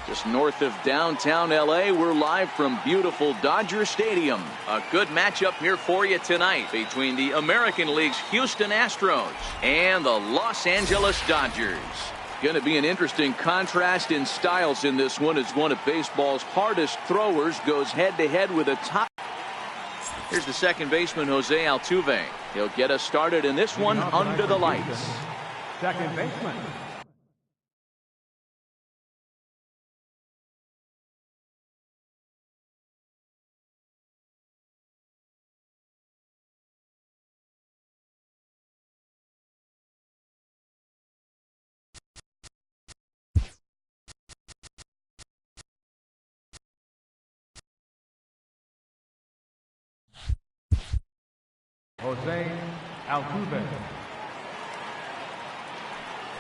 Just north of downtown LA, we're live from beautiful Dodger Stadium. A good matchup here for you tonight between the American League's Houston Astros and the Los Angeles Dodgers. Going to be an interesting contrast in styles in this one as one of baseball's hardest throwers goes head-to-head with a top. Here's the second baseman, Jose Altuve. He'll get us started in this one under the lights. Second baseman. Jose Altuve.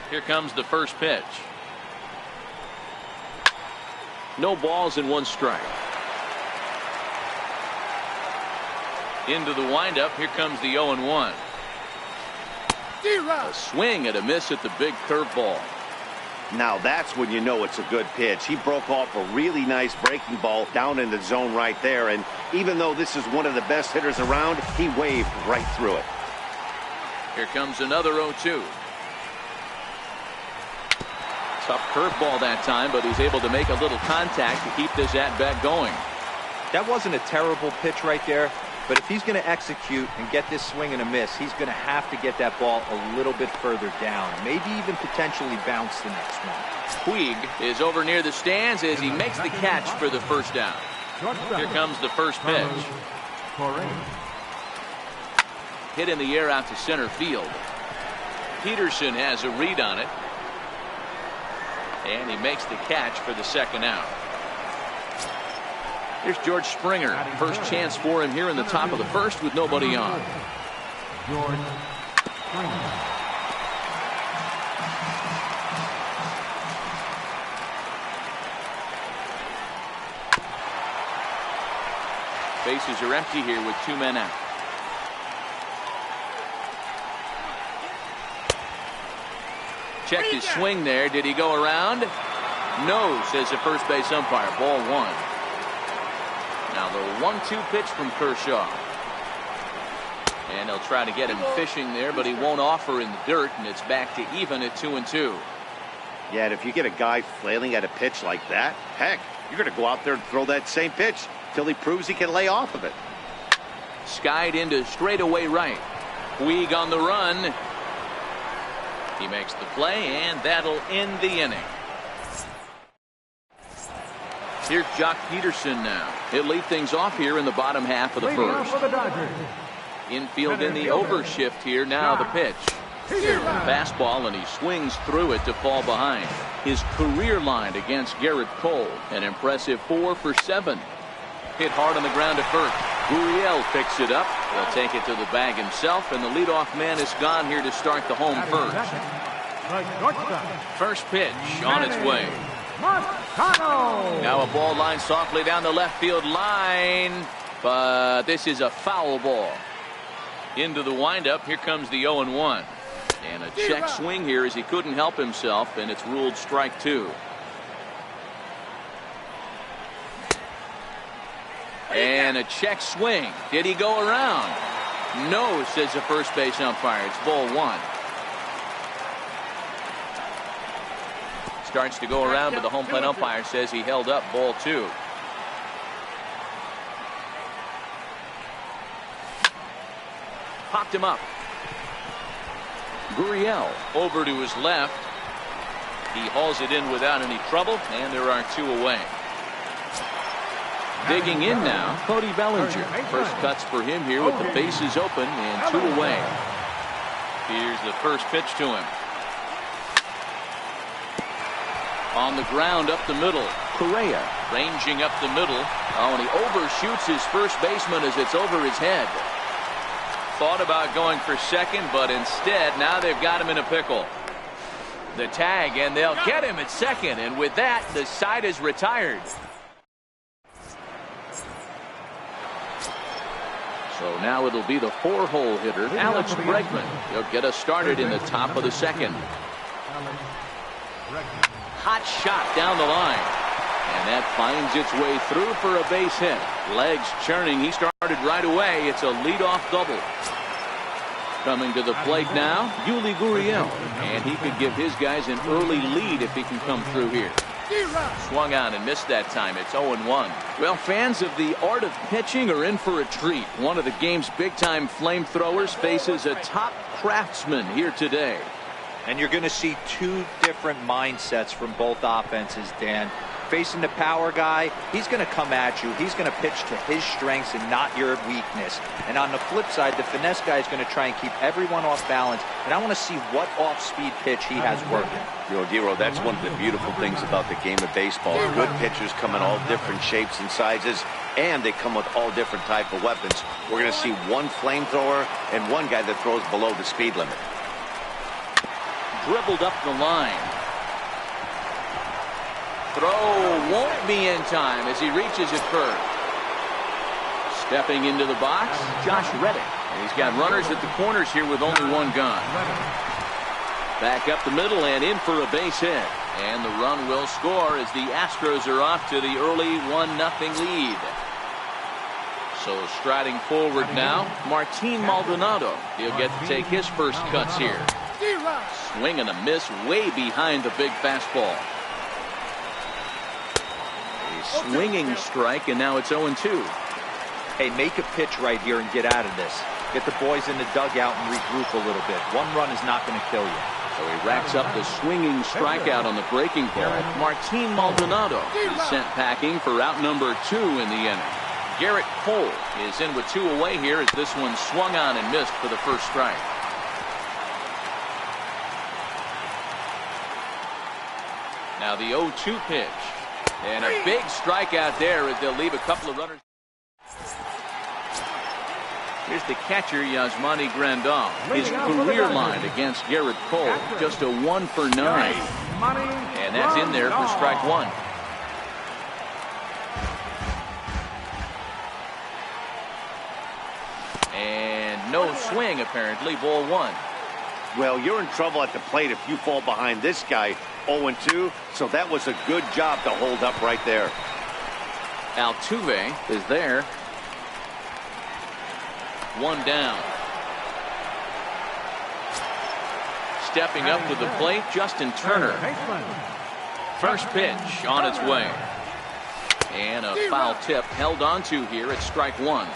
Here comes the first pitch. No balls and one strike. Into the windup. Here comes the 0-1. A swing and a miss at the big curveball. Now that's when you know it's a good pitch. He broke off a really nice breaking ball down in the zone right there. And even though this is one of the best hitters around, he waved right through it. Here comes another 0-2. Tough curveball that time, but he's able to make a little contact to keep this at-bat going. That wasn't a terrible pitch right there, but if he's going to execute and get this swing and a miss, he's going to have to get that ball a little bit further down, maybe even potentially bounce the next one. Puig is over near the stands as he makes the catch for the first down. Here comes the first pitch. Hit in the air out to center field. Peterson has a read on it. And he makes the catch for the second out. Here's George Springer. First chance for him here in the top of the first with nobody on. George Springer. Bases are empty here with 2 men out. Checked his swing there. Did he go around? No, says the first base umpire. Ball 1. Now the 1-2 pitch from Kershaw. And they'll try to get him fishing there, but he won't offer in the dirt, and it's back to even at 2-2. Yeah, and if you get a guy flailing at a pitch like that, heck, you're going to go out there and throw that same pitch till he proves he can lay off of it. Skied into straightaway right. Puig on the run. He makes the play, and that'll end the inning. Here's Jock Peterson now. He'll lead things off here in the bottom half of the first. Infield in the overshift here. Now the pitch. Fastball, and he swings through it to fall behind. His career line against Garrett Cole. An impressive 4 for 7. Hit hard on the ground to first. Gurriel picks it up. He'll take it to the bag himself, and the leadoff man is gone here to start the home first. First pitch on its way. Now a ball lined softly down the left field line, but this is a foul ball. Into the windup. Here comes the 0-1. And a check swing here as he couldn't help himself, and it's ruled strike 2. And a check swing. Did he go around? No, says the first base umpire. It's ball 1. Starts to go around, but the home plate umpire says he held up ball 2. Popped him up. Gurriel over to his left. He hauls it in without any trouble, and there are 2 away. Digging in now, Cody Bellinger. First cuts for him here with the bases open and 2 away. Here's the first pitch to him. On the ground up the middle. Correa ranging up the middle. Oh, and he overshoots his first baseman as it's over his head. Thought about going for second, but instead now they've got him in a pickle. The tag, and they'll get him at second, and with that the side is retired. So now it'll be the 4-hole hitter, Alex Bregman. He'll get us started in the top of the second. Hot shot down the line. And that finds its way through for a base hit. Legs churning. He started right away. It's a leadoff double. Coming to the plate now, Yuli Gurriel. And he could give his guys an early lead if he can come through here. Swung on and missed that time. It's 0-1. Well, fans of the art of pitching are in for a treat. One of the game's big-time flamethrowers faces a top craftsman here today. And you're going to see two different mindsets from both offenses, Dan. Facing the power guy, he's going to come at you. He's going to pitch to his strengths and not your weakness. And on the flip side, the finesse guy is going to try and keep everyone off balance. And I want to see what off-speed pitch he has working. Dero, that's one of the beautiful things about the game of baseball. Good pitchers come in all different shapes and sizes, and they come with all different type of weapons. We're going to see one flamethrower and one guy that throws below the speed limit. Dribbled up the line. Throw won't be in time as he reaches it first. Stepping into the box, Josh Reddick. And he's got runners at the corners here with only one gun. Back up the middle and in for a base hit. And the run will score as the Astros are off to the early 1-0 lead. So striding forward now, Martin Maldonado. He'll get to take his first cuts here. Swing and a miss way behind the big fastball. A swinging strike, and now it's 0-2. Hey, make a pitch right here and get out of this. Get the boys in the dugout and regroup a little bit. One run is not going to kill you. So he racks up the swinging strikeout on the breaking ball. Martin Maldonado is sent packing for out number 2 in the inning. Garrett Cole is in with 2 away here as this one swung on and missed for the first strike. Now the 0-2 pitch. And a big strikeout there as they'll leave a couple of runners. Here's the catcher, Yasmani Grandal. His career line against Garrett Cole, just a 1 for 9. And that's in there for strike 1. And no swing, apparently, ball 1. Well, you're in trouble at the plate if you fall behind this guy. 0-2, so that was a good job to hold up right there. Altuve is there. 1 down. Stepping up to the plate, Justin Turner. First pitch on its way. And a foul tip held onto here at strike 1.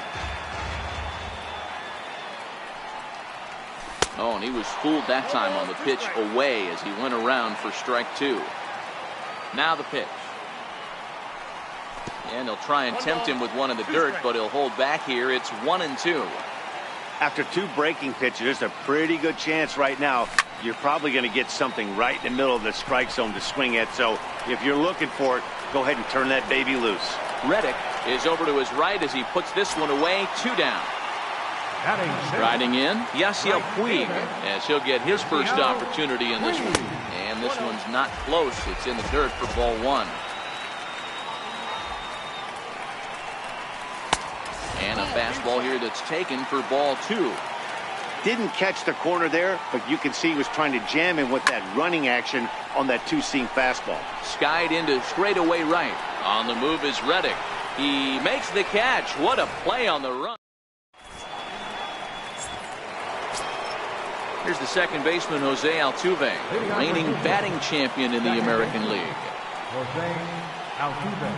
Oh, and he was fooled that time on the pitch away as he went around for strike 2. Now the pitch. And they'll try and tempt him with one in the dirt, but he'll hold back here. It's 1-2. After 2 breaking pitches, there's a pretty good chance right now you're probably going to get something right in the middle of the strike zone to swing at. So if you're looking for it, go ahead and turn that baby loose. Reddick is over to his right as he puts this one away. 2 down. Striding in, Yasiel Puig, as he'll get his first opportunity in this one. And this one's not close. It's in the dirt for ball 1. And a fastball here that's taken for ball 2. Didn't catch the corner there, but you can see he was trying to jam him with that running action on that 2-seam fastball. Skied into straightaway right. On the move is Reddick. He makes the catch. What a play on the run. Here's the second baseman, Jose Altuve, reigning batting champion in the American League. Jose Altuve.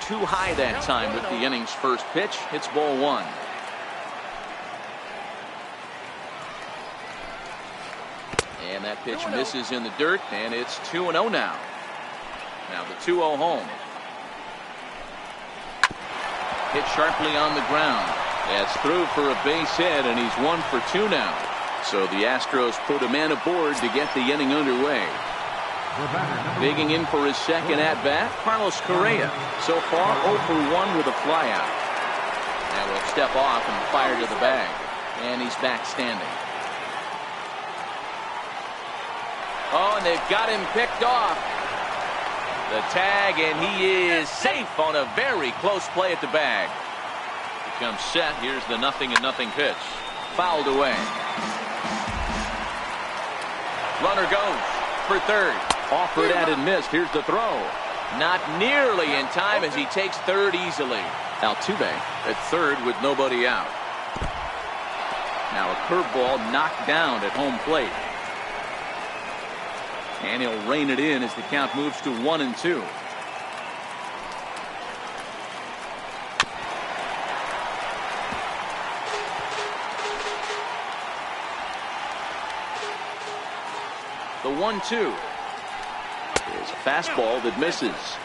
Too high that time with the inning's first pitch. It's ball 1. And that pitch misses in the dirt, and it's 2-0 now. Now the 2-0 home. Hit sharply on the ground. That's through for a base hit, and he's 1 for 2 now. So the Astros put a man aboard to get the inning underway. Digging in for his second at-bat, Carlos Correa. So far 0 for 1 with a flyout. Now will step off and fire to the bag. And he's back standing. Oh, and they've got him picked off. The tag, and he is safe on a very close play at the bag. He comes set. Here's the 0-0 pitch. Fouled away. Runner goes for third. Offered at and missed. Here's the throw. Not nearly in time as he takes third easily. Altuve at third with nobody out. Now a curveball knocked down at home plate. And he'll rein it in as the count moves to 1-2. The 1-2 is a fastball that misses.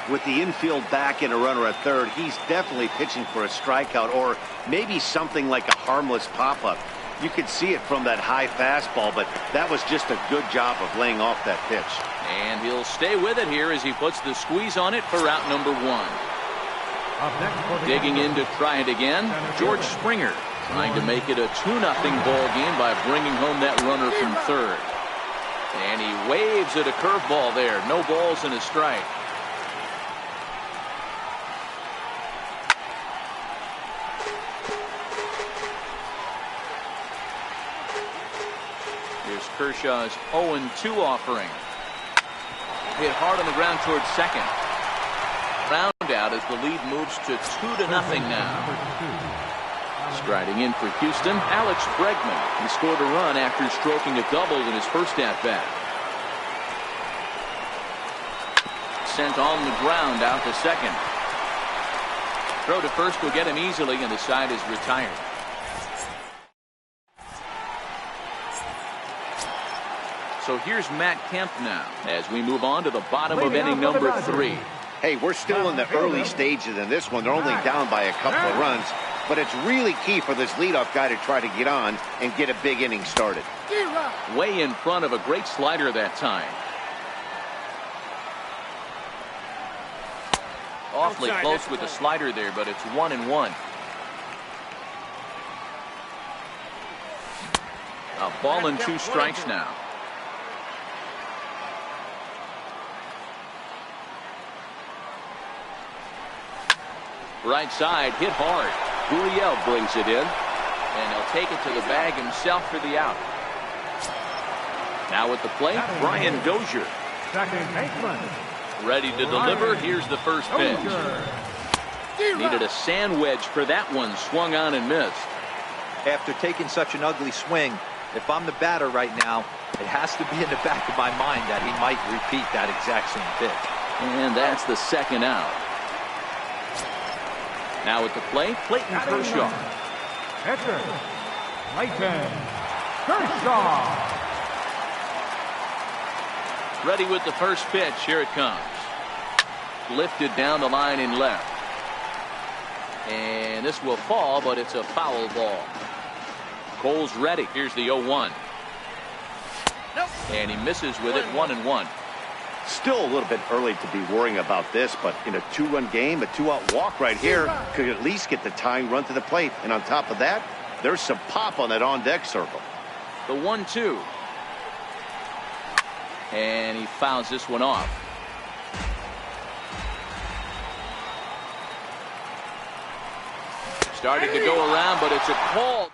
With the infield back and a runner at third, he's definitely pitching for a strikeout or maybe something like a harmless pop-up. You could see it from that high fastball, but that was just a good job of laying off that pitch. And he'll stay with it here as he puts the squeeze on it for out number 1. Digging in to try it again, George Springer trying to make it a 2-0 ball game by bringing home that runner from third. And he waves at a curveball there. No balls and a strike. Here's Kershaw's 0-2 offering. Hit hard on the ground towards second. Round out as the lead moves to 2-0 now. Striding in for Houston, Alex Bregman. He scored a run after stroking a double in his first at-bat. Sent on the ground out to second. Throw to first will get him easily, and the side is retired. So here's Matt Kemp now as we move on to the bottom of inning number 3. Hey, we're still in the early stages in this one. They're only down by a couple of runs, but it's really key for this leadoff guy to try to get on and get a big inning started. Way in front of a great slider that time. Awfully close with the slider there, but it's 1-1. A ball and 2 strikes now. Right side, hit hard. Gurriel brings it in, and he'll take it to the bag himself for the out. Now at the plate, Brian Dozier. Second baseman. Ready to deliver. Here's the first pitch. Needed a sand wedge for that one. Swung on and missed. After taking such an ugly swing, if I'm the batter right now, it has to be in the back of my mind that he might repeat that exact same pitch. And that's the second out. Now at the plate, Clayton Kershaw. Pitcher, Clayton Kershaw. Ready with the first pitch. Here it comes. Lifted down the line in left. And this will fall, but it's a foul ball. Cole's ready. Here's the 0-1. And he misses with it. 1-1. Still a little bit early to be worrying about this, but in a 2-run game, a 2-out walk right here could at least get the tying run to the plate. And on top of that, there's some pop on that on-deck circle. The 1-2. And he fouls this one off. Starting to go around, but it's a call.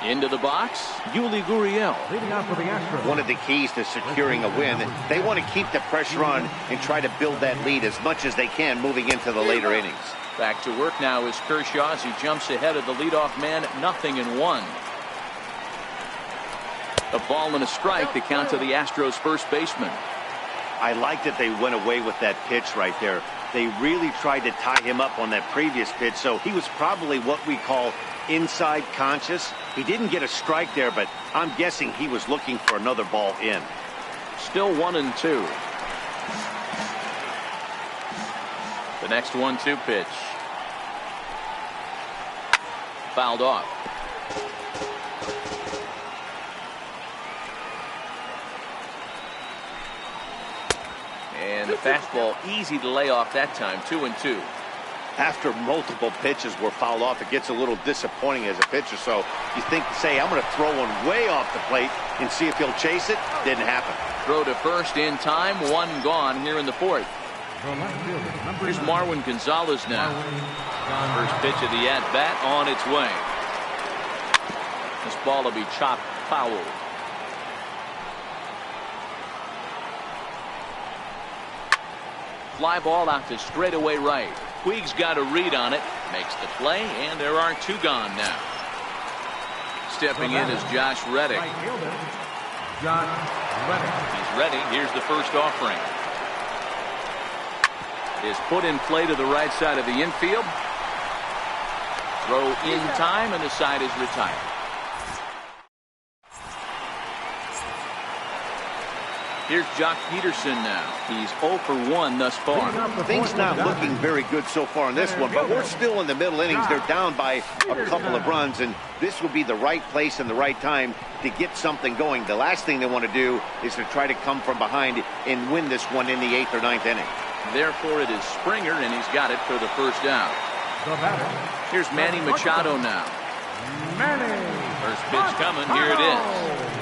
Into the box, Yuli Gurriel. Leading off for the Astros. One of the keys to securing a win, they want to keep the pressure on and try to build that lead as much as they can moving into the later innings. Back to work now is Kershaw as he jumps ahead of the leadoff man, 0-1. A ball and a strike, the count to the Astros first baseman. I like that they went away with that pitch right there. They really tried to tie him up on that previous pitch, so he was probably what we call inside conscious. He didn't get a strike there, but I'm guessing he was looking for another ball in. Still 1-2. The next 1-2 pitch. Fouled off. And the fastball easy to lay off that time. 2-2. After multiple pitches were fouled off, it gets a little disappointing as a pitcher. So you think, say, I'm going to throw one way off the plate and see if he'll chase it. Didn't happen. Throw to first in time. One gone here in the fourth. Here's Marwin Gonzalez now. First pitch of the at-bat on its way. This ball will be chopped foul. fly ball out to straightaway right. Puig's got a read on it, makes the play, and there are 2 gone now. Stepping in is Josh Reddick. He's ready. Here's the first offering. Is put in play to the right side of the infield. Throw in time, and the side is retired. Here's Jock Peterson now. He's 0 for 1 thus far. Things not looking very good so far in this one, but we're still in the middle innings. They're down by a couple of runs, and this would be the right place and the right time to get something going. The last thing they want to do is to try to come from behind and win this one in the 8th or 9th inning. Therefore, it is Springer, and he's got it for the first out. Here's Manny Machado now. First pitch coming. Here it is.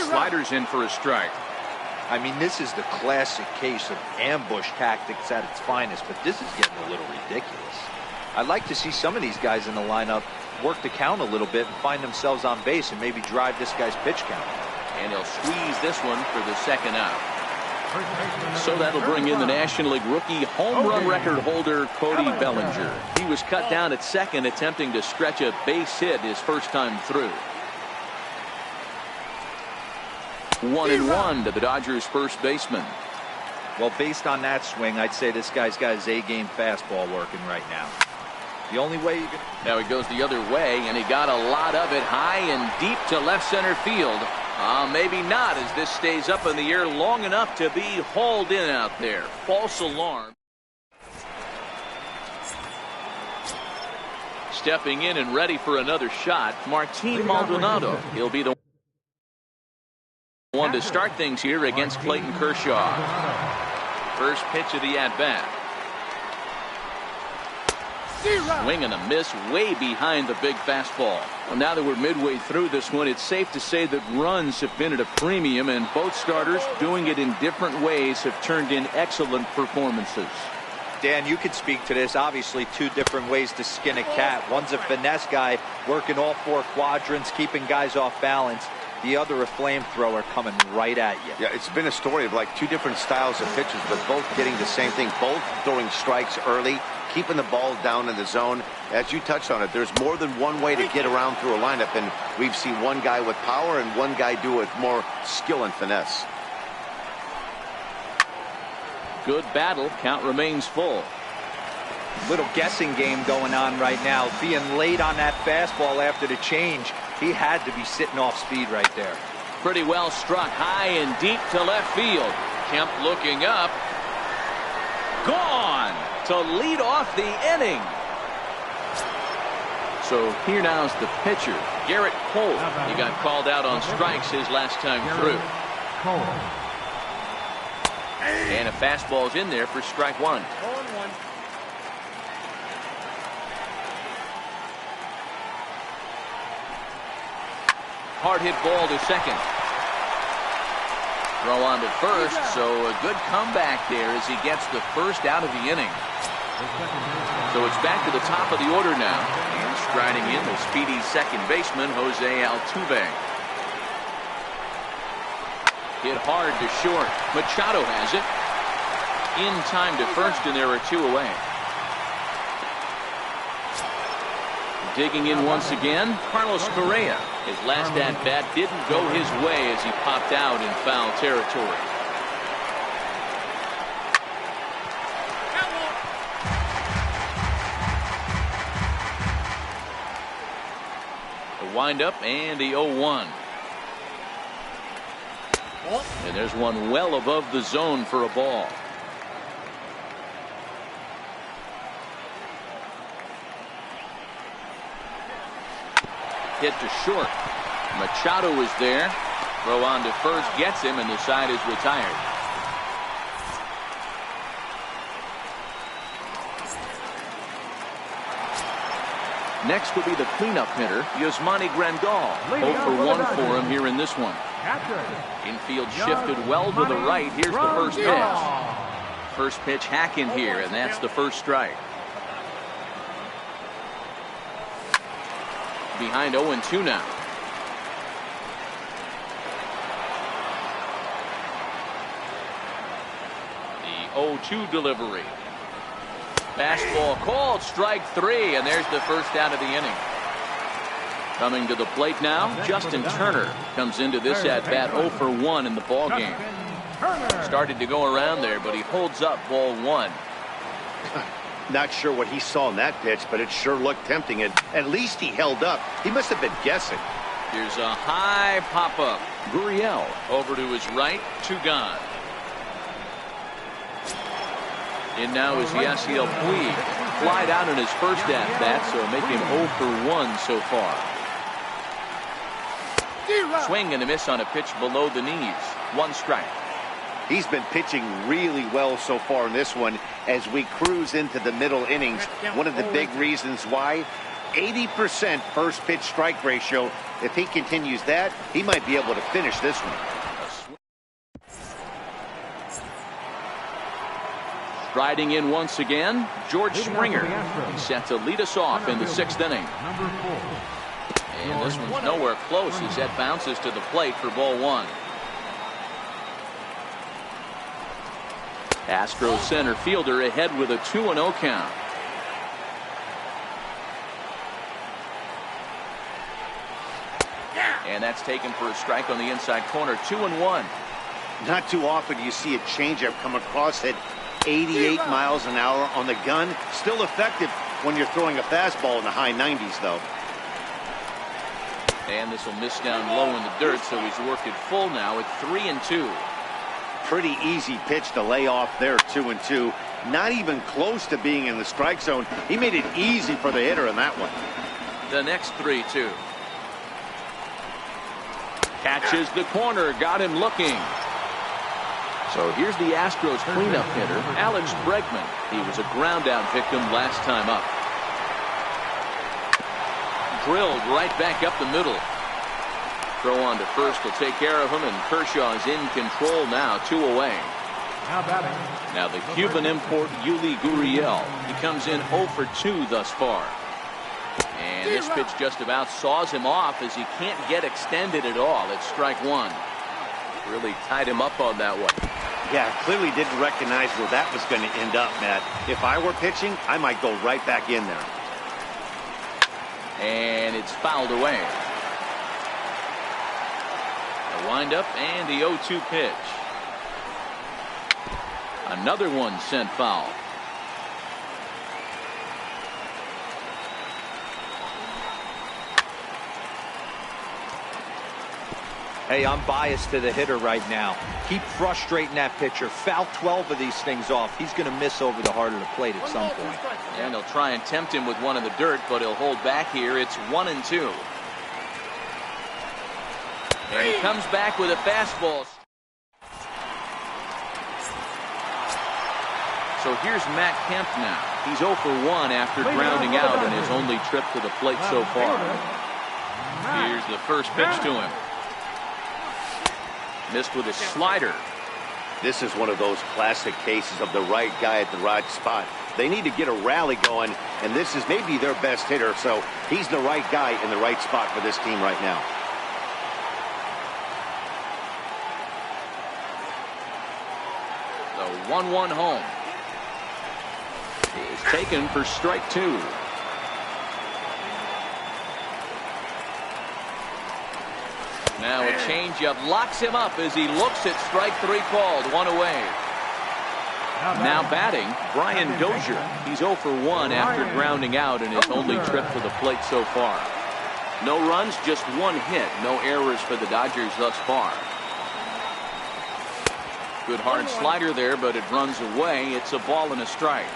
Sliders in for a strike. I mean, this is the classic case of ambush tactics at its finest, but this is getting a little ridiculous. I'd like to see some of these guys in the lineup work the count a little bit and find themselves on base and maybe drive this guy's pitch count. And he'll squeeze this one for the second out. So that'll bring in the National League rookie home run record holder Cody Bellinger. He was cut down at second attempting to stretch a base hit his first time through. 1-1 to the Dodgers first baseman. Well, based on that swing, I'd say this guy's got his A-game fastball working right now. The only way you can... Now he goes the other way, and he got a lot of it high and deep to left center field. Maybe not, as this stays up in the air long enough to be hauled in out there. False alarm. Stepping in and ready for another shot, Martin Maldonado. He'll be the one to start things here against Clayton Kershaw. First pitch of the at-bat. Swing and a miss way behind the big fastball. Well, now that we're midway through this one, it's safe to say that runs have been at a premium, and both starters, doing it in different ways, have turned in excellent performances. Dan, you could speak to this. Obviously, 2 different ways to skin a cat. One's a finesse guy, working all 4 quadrants, keeping guys off balance. The other a flamethrower coming right at you. Yeah, it's been a story of like 2 different styles of pitches, but both getting the same thing. Both throwing strikes early, keeping the ball down in the zone. As you touched on it, there's more than one way to get around through a lineup, and we've seen one guy with power and one guy do it with more skill and finesse. Good battle. Count remains full. Little guessing game going on right now. Being late on that fastball after the change. He had to be sitting off speed right there. Pretty well struck high and deep to left field. Kemp looking up. Gone to lead off the inning. So here now is the pitcher, Garrett Cole. He got called out on strikes his last time through. And a fastball's in there for strike 1. Hard hit ball to second. Throw on to first, so a good comeback there as he gets the first out of the inning. So it's back to the top of the order now. And striding in the speedy second baseman, Jose Altuve. Hit hard to short. Machado has it. In time to first, and there are 2 away. Digging in once again, Carlos Correa. His last at-bat didn't go his way as he popped out in foul territory. The windup and the 0-1. And there's one well above the zone for a ball. Hit to short. Machado is there. Throw on to first, gets him, and the side is retired. Next will be the cleanup hitter, Yasmani Grandal. 0 for 1 for him here in this one. Infield shifted well to the right. Here's the first pitch. First pitch hack in here, and that's the first strike. Behind 0-2 now. The 0-2 delivery. Fastball called, strike 3, and there's the first out of the inning. Coming to the plate now, Justin Turner comes into this at-bat 0 for 1 in the ballgame. Started to go around there, but he holds up ball 1. Not sure what he saw in that pitch, but it sure looked tempting, and at least he held up. He must have been guessing. Here's a high pop-up. Gurriel over to his right, 2 gone. In now is Yasiel Puig. Flied out in his first at-bat, so make him 0 for 1 so far. Swing and a miss on a pitch below the knees. 1 strike. He's been pitching really well so far in this one as we cruise into the middle innings. One of the big reasons why, 80% first pitch strike ratio. If he continues that, he might be able to finish this one. Striding in once again, George Springer. He's set to lead us off in the 6th inning. And this one's nowhere close as that bounces to the plate for ball 1. Astros center fielder ahead with a 2-0 count. And that's taken for a strike on the inside corner. 2-1. Not too often do you see a changeup come across at 88 miles an hour on the gun. Still effective when you're throwing a fastball in the high 90s, though. And this will miss down low in the dirt, so he's worked it full now at 3-2. Pretty easy pitch to lay off there, 2-2. Not even close to being in the strike zone. He made it easy for the hitter in that one. The next 3-2. Catches the corner, got him looking. So here's the Astros cleanup hitter, Alex Bregman. He was a ground out victim last time up. Drilled right back up the middle. Throw on to first will take care of him, and Kershaw's in control now, 2 away. Now the Cuban import, Yuli Gurriel. He comes in 0 for 2 thus far. And this pitch just about saws him off as he can't get extended at all. It's strike 1. Really tied him up on that one. Yeah, clearly didn't recognize where that was going to end up, Matt. If I were pitching, I might go right back in there. And it's fouled away. The windup and the 0-2 pitch. Another one sent foul. Hey, I'm biased to the hitter right now. Keep frustrating that pitcher. Foul 12 of these things off. He's going to miss over the heart of the plate at some point. And he'll try and tempt him with one in the dirt, but he'll hold back here. It's 1-2. And he comes back with a fastball. So here's Matt Kemp now. He's 0 for 1 after grounding out in his only trip to the plate so far. Here's the first pitch to him. Missed with a slider. This is one of those classic cases of the right guy at the right spot. They need to get a rally going, and this is maybe their best hitter, so he's the right guy in the right spot for this team right now. The 1-1 home is taken for strike 2. Now a changeup locks him up as he looks at strike 3 called. 1 away. Now batting, Brian Dozier. He's 0 for 1 after grounding out in his only trip to the plate so far. No runs, just 1 hit. No errors for the Dodgers thus far. Good hard slider there, but it runs away. It's a ball and a strike.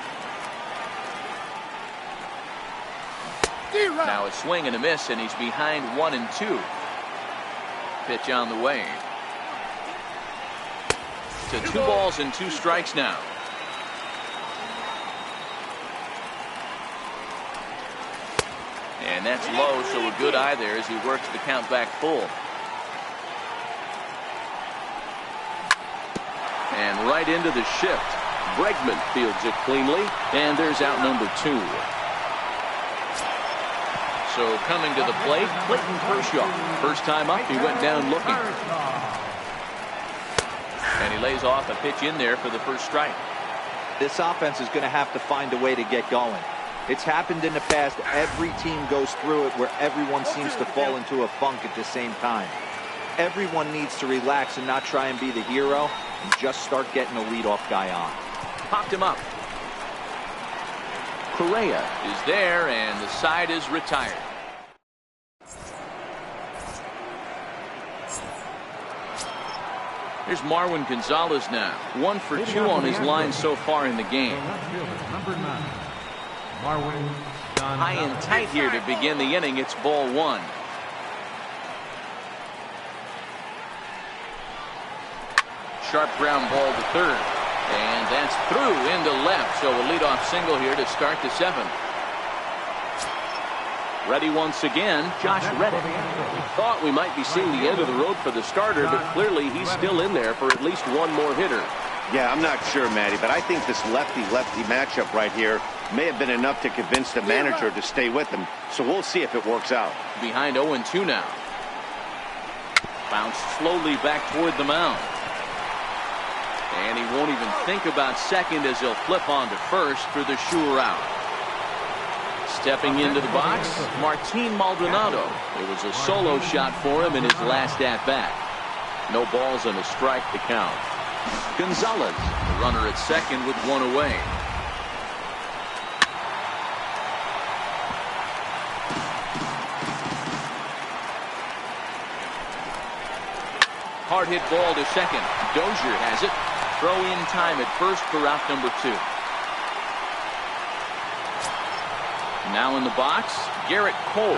Now a swing and a miss, and he's behind 1-2. Pitch on the way. To 2 balls and 2 strikes now. And that's low, so a good eye there as he works the count back full. And right into the shift. Bregman fields it cleanly, and there's out number 2. So coming to the plate, Clayton Kershaw. First time up, he went down looking. And he lays off a pitch in there for the first strike. This offense is going to have to find a way to get going. It's happened in the past. Every team goes through it where everyone seems to fall into a funk at the same time. Everyone needs to relax and not try and be the hero and just start getting the leadoff guy on. Popped him up. Correa is there, and the side is retired. Here's Marwin Gonzalez now. 1 for 2 on his line so far in the game. Number 9, Marwin. High and tight here to begin the inning. It's ball 1. Sharp ground ball to third. And that's through into left. So a leadoff single here to start the 7th. Ready once again, Josh Reddick. We thought we might be seeing the end of the road for the starter, but clearly he's still in there for at least one more hitter. Yeah, I'm not sure, Matty, but I think this lefty-lefty matchup right here may have been enough to convince the manager to stay with him. So we'll see if it works out. Behind 0-2 now. Bounced slowly back toward the mound. And he won't even think about second as he'll flip on to first for the sure out. Stepping into the box, Martin Maldonado. It was a solo shot for him in his last at-bat. No balls and a strike to count. Gonzalez, the runner at second with 1 away. Hard hit ball to second. Dozier has it. Throw in time at first for out number 2. Now in the box, Garrett Cole.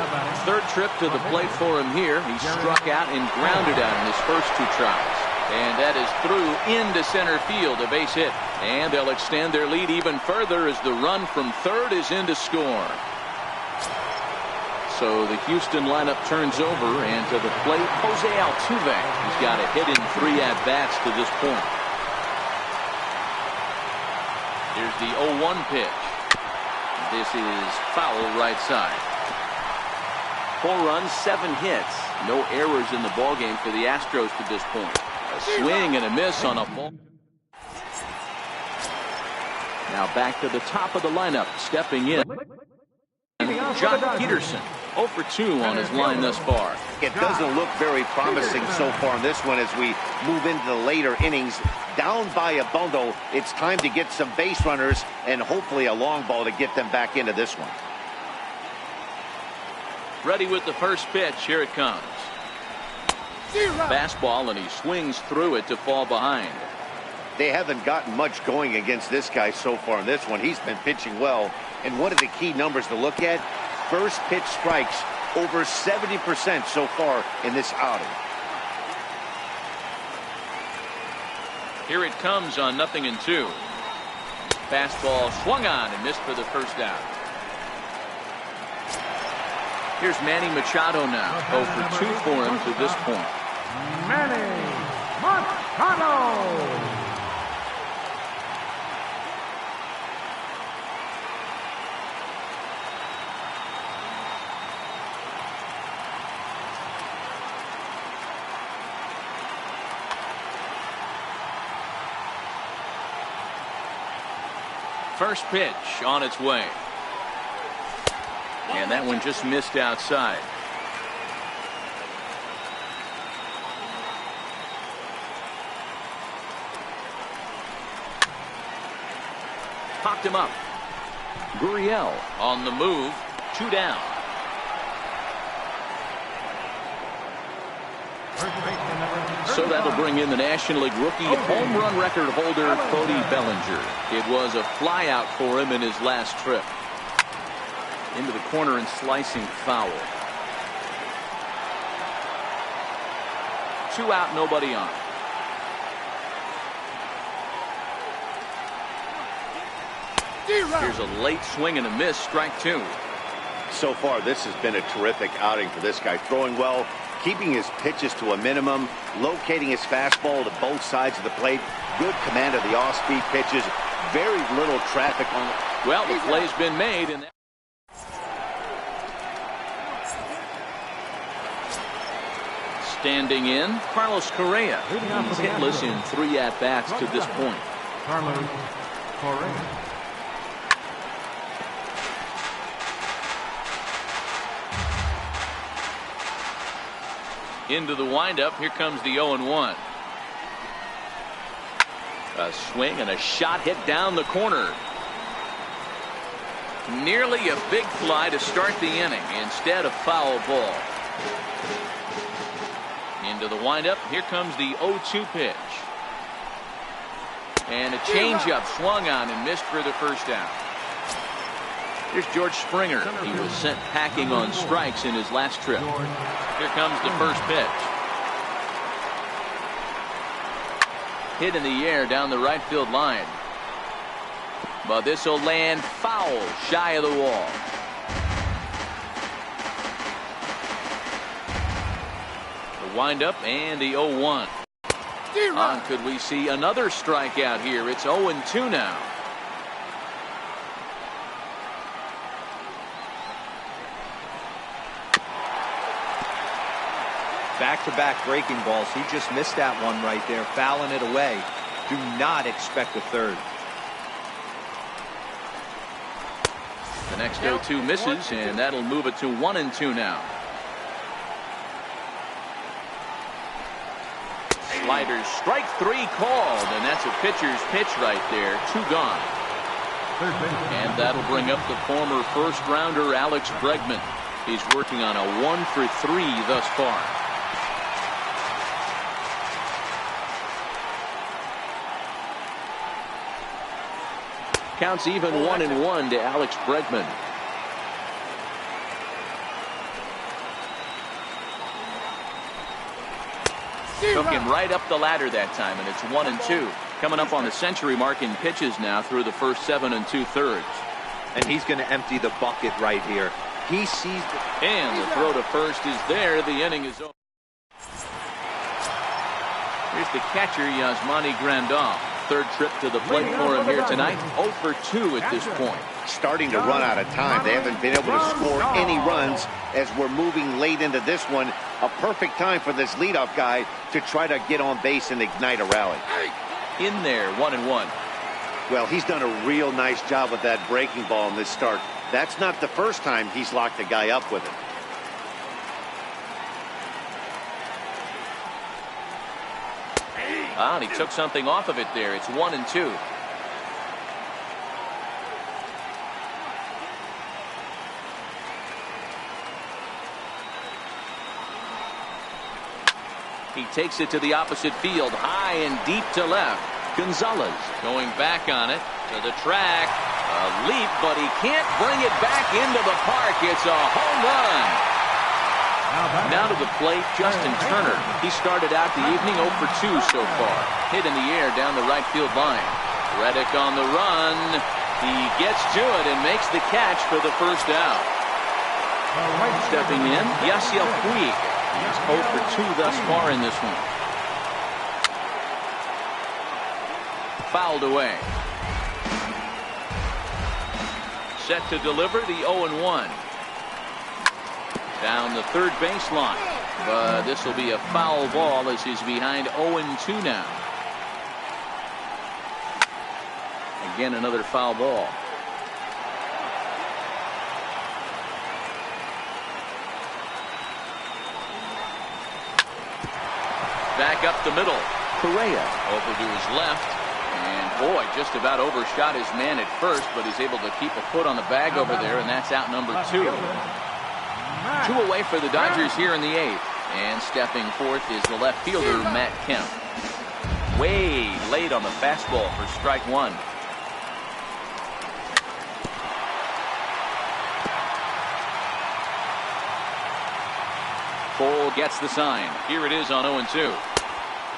Third trip to the plate for him here. He struck out and grounded out in his first 2 tries. And that is through into center field, a base hit. And they'll extend their lead even further as the run from third is in to score. So the Houston lineup turns over, and to the plate, Jose Altuve. He's got a hit in 3 at-bats to this point. Here's the 0-1 pitch. This is foul right side. 4 runs, 7 hits. No errors in the ballgame for the Astros to this point. A swing and a miss on a ball. Now back to the top of the lineup. Stepping in, Jock Peterson. 0 for 2 on his line thus far. It doesn't look very promising so far in this one as we move into the later innings. Down by a bundle, it's time to get some base runners and hopefully a long ball to get them back into this one. Ready with the first pitch. Here it comes. Fastball, and he swings through it to fall behind. They haven't gotten much going against this guy so far in this one. He's been pitching well. And one of the key numbers to look at, first pitch strikes over 70% so far in this outing. Here it comes on 0-2. Fastball swung on and missed for the first out. Here's Manny Machado now. 0 for 2 for him to this point. Manny Machado. First pitch on its way. And that one just missed outside. Popped him up. Gurriel on the move. 2 down. So that'll bring in the National League rookie home run record holder, Cody Bellinger. It was a flyout for him in his last trip. Into the corner and slicing foul. 2 out, nobody on. Here's a late swing and a miss, strike 2. So far, this has been a terrific outing for this guy. Throwing well, keeping his pitches to a minimum, locating his fastball to both sides of the plate, good command of the off-speed pitches, very little traffic on it. Well, the play's been made. And standing in, Carlos Correa. He's hitless in 3 at-bats to this point. Carlos Correa. Into the windup. Here comes the 0-1. A swing and a shot hit down the corner. Nearly a big fly to start the inning. Instead, a foul ball. Into the windup. Here comes the 0-2 pitch. And a changeup swung on and missed for the first out. Here's George Springer. He was sent packing on strikes in his last trip. Here comes the first pitch. Hit in the air down the right field line. But this will land foul, shy of the wall. The windup and the 0-1. Could we see another strikeout here? It's 0-2 now. Back-to-back breaking balls. He just missed that one right there, fouling it away. Do not expect a third. The next 0-2 misses, and that'll move it to 1-2 now. Sliders, strike 3 called, and that's a pitcher's pitch right there. 2 gone. And that'll bring up the former first-rounder Alex Bregman. He's working on a 1-for-3 thus far. Counts even 1-1 to Alex Bregman. Took him right up the ladder that time, and it's 1-2. Coming up on the century mark in pitches now through the first 7 2/3. And he's going to empty the bucket right here. He sees it. And the throw to first is there. The inning is over. Here's the catcher, Yasmani Grandal. Third trip to the plate for him here tonight. 0-for-2 at this point. Starting to run out of time. They haven't been able to score any runs as we're moving late into this one. A perfect time for this leadoff guy to try to get on base and ignite a rally. In there, 1-1. Well, he's done a real nice job with that breaking ball in this start. That's not the first time he's locked a guy up with it. And he took something off of it there. It's 1-2. He takes it to the opposite field, high and deep to left. Gonzalez going back on it to the track. A leap, but he can't bring it back into the park. It's a home run. Now to the plate, Justin Turner. He started out the evening 0-for-2 so far. Hit in the air down the right field line. Reddick on the run. He gets to it and makes the catch for the first out. Stepping in, Yasiel Puig. He's 0-for-2 thus far in this one. Fouled away. Set to deliver the 0-1. Down the third baseline. But this will be a foul ball as he's behind 0-2 now. Again, another foul ball. Back up the middle. Correa over to his left. And boy, just about overshot his man at first, but he's able to keep a foot on the bag over there, and that's out number 2. 2 away for the Dodgers here in the 8th. And stepping forth is the left fielder, Matt Kemp. Way late on the fastball for strike 1. Cole gets the sign. Here it is on 0-2.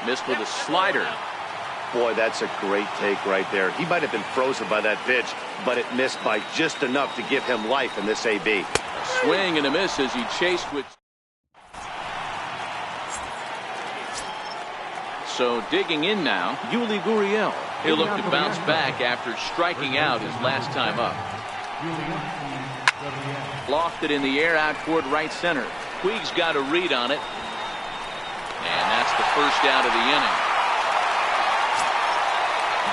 Missed with a slider. Boy, that's a great take right there. He might have been frozen by that pitch, but it missed by just enough to give him life in this AB. Swing and a miss as he chased with. So digging in now, Yuli Gurriel. He'll look to bounce back after striking out his last time up. Lofted in the air out toward right center. Puig's got a read on it. And that's the first out of the inning.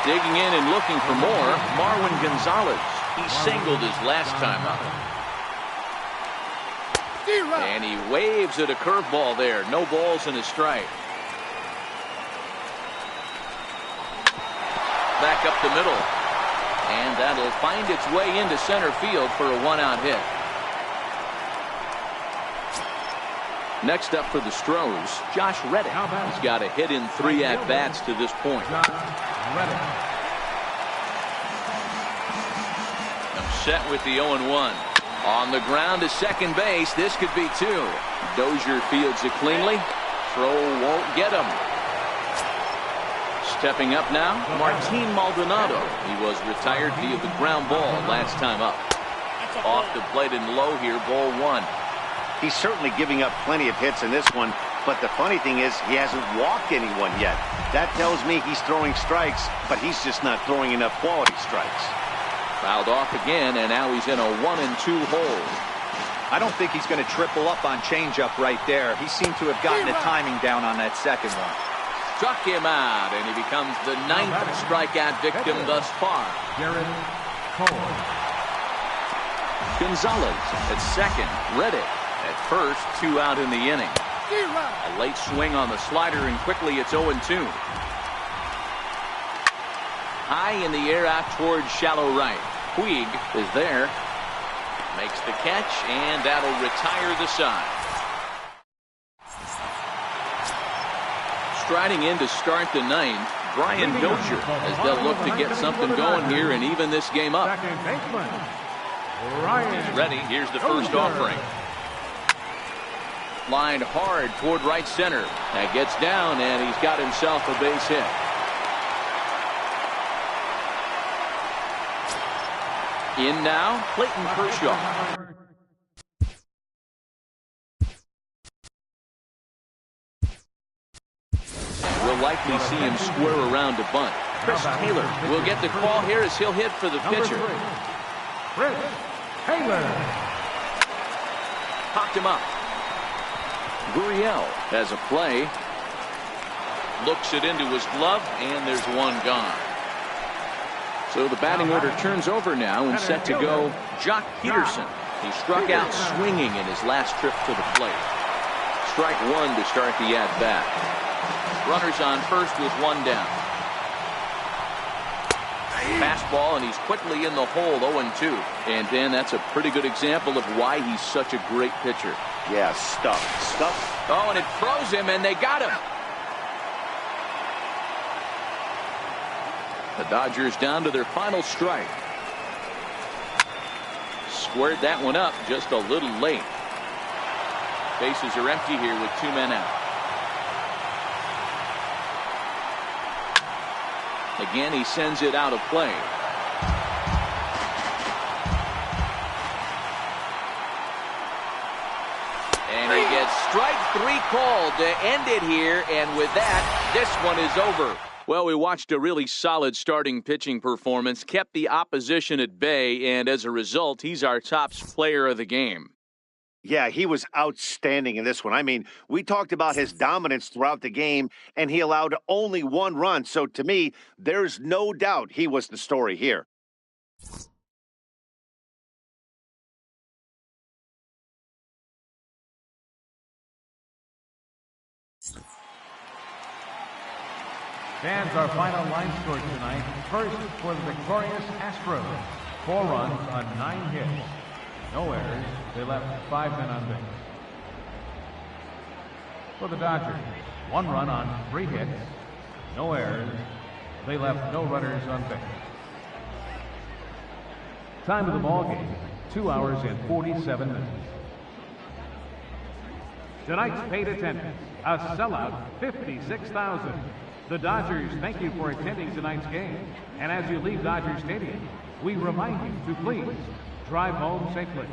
Digging in and looking for more, Marwin Gonzalez. He singled his last time up. And he waves at a curveball there. No balls and a strike. Back up the middle. And that'll find its way into center field for a one-out hit. Next up for the Stros, Josh Reddick. He's got a hit in 3 at-bats to this point. Set with the 0-1. On the ground to second base. This could be 2. Dozier fields it cleanly. Throw won't get him. Stepping up now, Martin Maldonado. He was retired via the ground ball last time up. Off the plate and low here, ball 1. He's certainly giving up plenty of hits in this one, but the funny thing is he hasn't walked anyone yet. That tells me he's throwing strikes, but he's just not throwing enough quality strikes. Fouled off again, and now he's in a 1-2 hole. I don't think he's going to triple up on changeup right there. He seemed to have gotten the timing down on that second one. Struck him out, and he becomes the 9th strikeout victim thus far. Gonzalez at second. Reddick at first. 2 out in the inning. A late swing on the slider, and quickly it's 0-2. High in the air out towards shallow right. Puig is there. Makes the catch, and that'll retire the side. Striding in to start the 9th, Brian Dozier, as they'll look to get something going here and even this game up. He's ready. Here's the first offering. Lined hard toward right center. That gets down, and he's got himself a base hit. In now, Clayton Kershaw. And we'll likely see him square around to bunt. Chris Taylor will get the call here as he'll hit for the pitcher. Chris Taylor. Popped him up. Gurriel has a play. Looks it into his glove, and there's one gone. So the batting order turns over now, and set to go Jock Peterson. He struck out swinging in his last trip to the plate. Strike 1 to start the at-bat. Runners on first with 1 down. Fastball, and he's quickly in the hole, 0-2. And Dan, that's a pretty good example of why he's such a great pitcher. Yeah, stuff. Oh, and it froze him, and they got him. The Dodgers down to their final strike. Squared that one up just a little late. Bases are empty here with 2 men out. Again, he sends it out of play. And he gets strike 3 called to end it here, and with that, this one is over. Well, we watched a really solid starting pitching performance, kept the opposition at bay, and as a result, he's our top player of the game. Yeah, he was outstanding in this one. I mean, we talked about his dominance throughout the game, and he allowed only 1 run. So to me, there's no doubt he was the story here. Stands our final line score tonight. First for the victorious Astros. 4 runs on 9 hits. No errors. They left 5 men on base. For the Dodgers, 1 run on 3 hits. No errors. They left no runners on base. Time of the ball game, 2 hours and 47 minutes. Tonight's paid attendance, a sellout, 56,000. The Dodgers thank you for attending tonight's game. And as you leave Dodger Stadium, we remind you to please drive home safely.